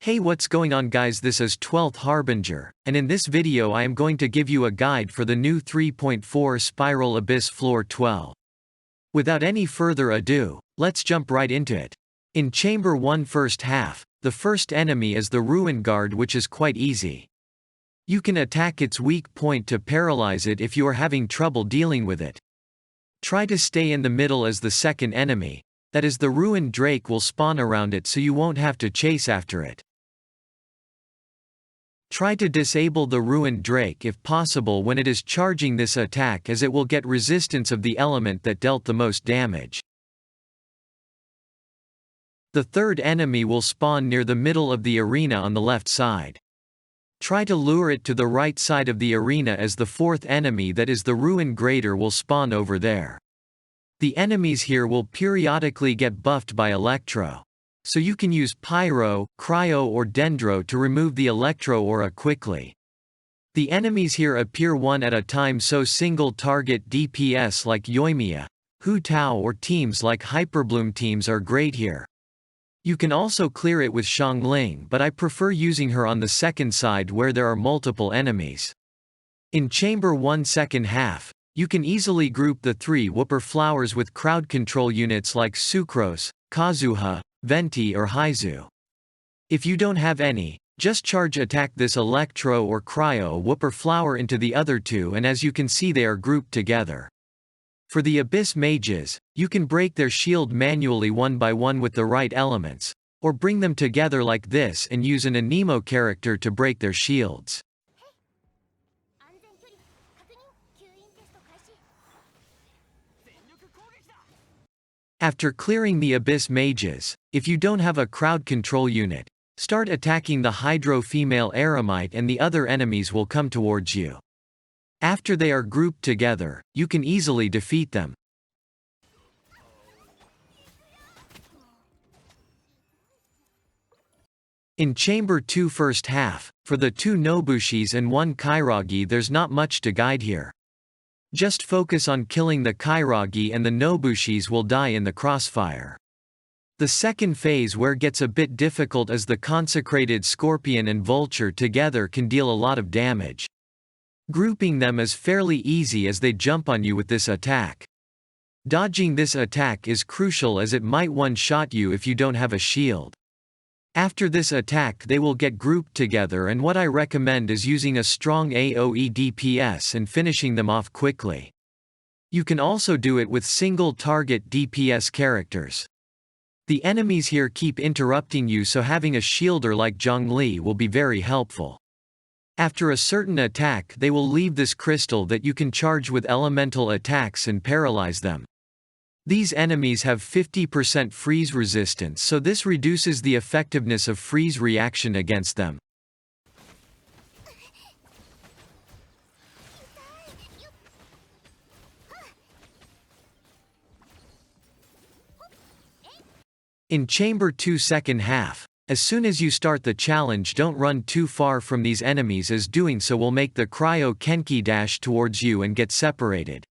Hey, what's going on guys, this is 12th Harbinger, and in this video I am going to give you a guide for the new 3.4 Spiral Abyss Floor 12. Without any further ado, let's jump right into it. In Chamber 1 first half, the first enemy is the Ruin Guard, which is quite easy. You can attack its weak point to paralyze it if you are having trouble dealing with it. Try to stay in the middle as the second enemy, that is the Ruined Drake will spawn around it so you won't have to chase after it. Try to disable the Ruined Drake if possible when it is charging this attack, as it will get resistance of the element that dealt the most damage. The third enemy will spawn near the middle of the arena on the left side. Try to lure it to the right side of the arena, as the fourth enemy, that is the Ruin Grader, will spawn over there. The enemies here will periodically get buffed by Electro. So you can use Pyro, Cryo or Dendro to remove the Electro aura quickly. The enemies here appear one at a time, so single target DPS like Yoimiya, Hu Tao or teams like Hyperbloom teams are great here. You can also clear it with Xiangling, but I prefer using her on the second side where there are multiple enemies. In Chamber 1 second half, you can easily group the 3 Whooper Flowers with crowd control units like Sucrose, Kazuha, Venti or Haizu. If you don't have any, just charge attack this Electro or Cryo Whooper Flower into the other 2, and as you can see they are grouped together. For the Abyss Mages, you can break their shield manually one by one with the right elements, or bring them together like this and use an Anemo character to break their shields. After clearing the Abyss Mages, if you don't have a crowd control unit, start attacking the Hydro Female Eremite and the other enemies will come towards you. After they are grouped together, you can easily defeat them. In Chamber 2 first half, for the 2 Nobushis and 1 Kairagi, there's not much to guide here. Just focus on killing the Kairagi and the Nobushis will die in the crossfire. The second phase where gets a bit difficult, as the Consecrated Scorpion and Vulture together can deal a lot of damage. Grouping them is fairly easy as they jump on you with this attack. Dodging this attack is crucial as it might one-shot you if you don't have a shield. After this attack they will get grouped together, and what I recommend is using a strong AoE DPS and finishing them off quickly. You can also do it with single target DPS characters. The enemies here keep interrupting you, so having a shielder like Zhongli will be very helpful. After a certain attack they will leave this crystal that you can charge with elemental attacks and paralyze them. These enemies have 50% freeze resistance, so this reduces the effectiveness of freeze reaction against them. In Chamber 2 second half, as soon as you start the challenge, don't run too far from these enemies, as doing so will make the Cryo Kenki dash towards you and get separated.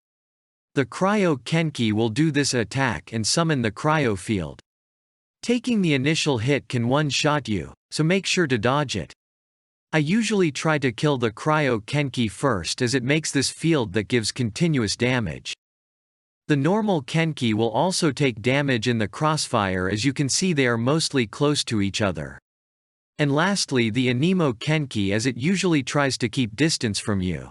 The Cryo Kenki will do this attack and summon the Cryo Field. Taking the initial hit can one-shot you, so make sure to dodge it. I usually try to kill the Cryo Kenki first, as it makes this field that gives continuous damage. The normal Kenki will also take damage in the crossfire, as you can see they are mostly close to each other. And lastly the Anemo Kenki, as it usually tries to keep distance from you.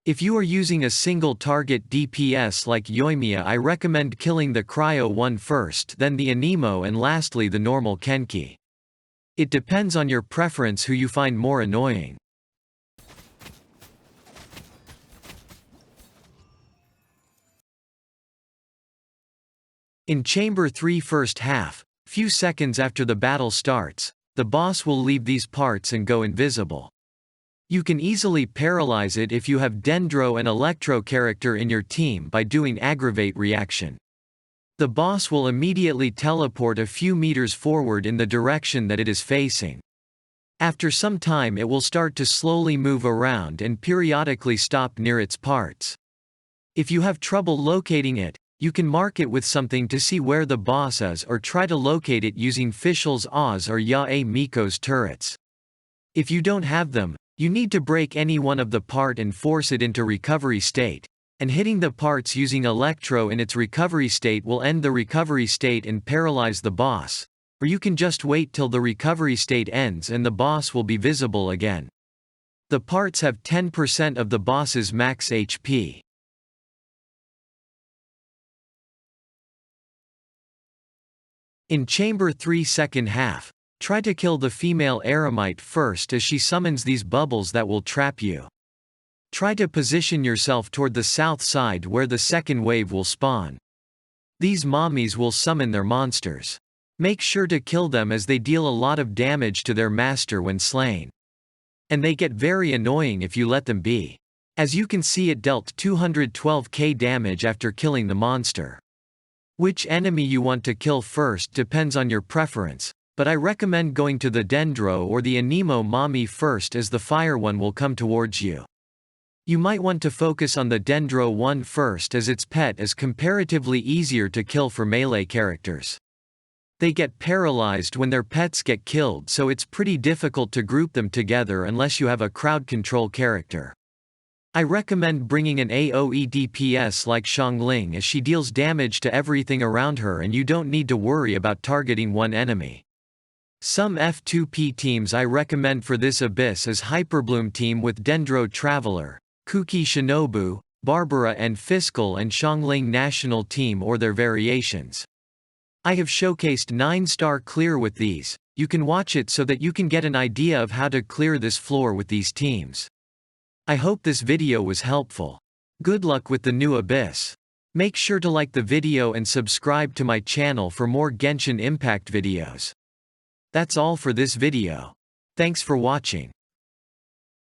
If you are using a single target DPS like Yoimiya, I recommend killing the Cryo one first, then the Anemo, and lastly the normal Kenki. It depends on your preference who you find more annoying. In Chamber 3 first half, few seconds after the battle starts, the boss will leave these parts and go invisible. You can easily paralyze it if you have Dendro and Electro character in your team by doing Aggravate reaction. The boss will immediately teleport a few meters forward in the direction that it is facing. After some time it will start to slowly move around and periodically stop near its parts. If you have trouble locating it, You can mark it with something to see where the boss is or try to locate it using Fischl's Oz or Yae Miko's turrets. If you don't have them, you need to break any one of the part and force it into recovery state, and hitting the parts using Electro in its recovery state will end the recovery state and paralyze the boss, or you can just wait till the recovery state ends and the boss will be visible again. The parts have 10% of the boss's max HP. In Chamber 3 second half, try to kill the female eremite first as she summons these bubbles that will trap you. Try to position yourself toward the south side where the second wave will spawn. These mommies will summon their monsters. Make sure to kill them as they deal a lot of damage to their master when slain. And they get very annoying if you let them be. As you can see, it dealt 212k damage after killing the monster. Which enemy you want to kill first depends on your preference, but I recommend going to the Dendro or the Anemo mommy first as the fire one will come towards you. You might want to focus on the Dendro one first as its pet is comparatively easier to kill for melee characters. They get paralyzed when their pets get killed, so it's pretty difficult to group them together unless you have a crowd control character. I recommend bringing an AoE DPS like Xiangling as she deals damage to everything around her and you don't need to worry about targeting one enemy. Some F2P teams I recommend for this Abyss is Hyperbloom team with Dendro Traveler, Kuki Shinobu, Barbara and Fischl, and Xiangling National team or their variations. I have showcased 9-star clear with these. You can watch it so that you can get an idea of how to clear this floor with these teams. I hope this video was helpful. Good luck with the new Abyss. Make sure to like the video and subscribe to my channel for more Genshin Impact videos. That's all for this video. Thanks for watching.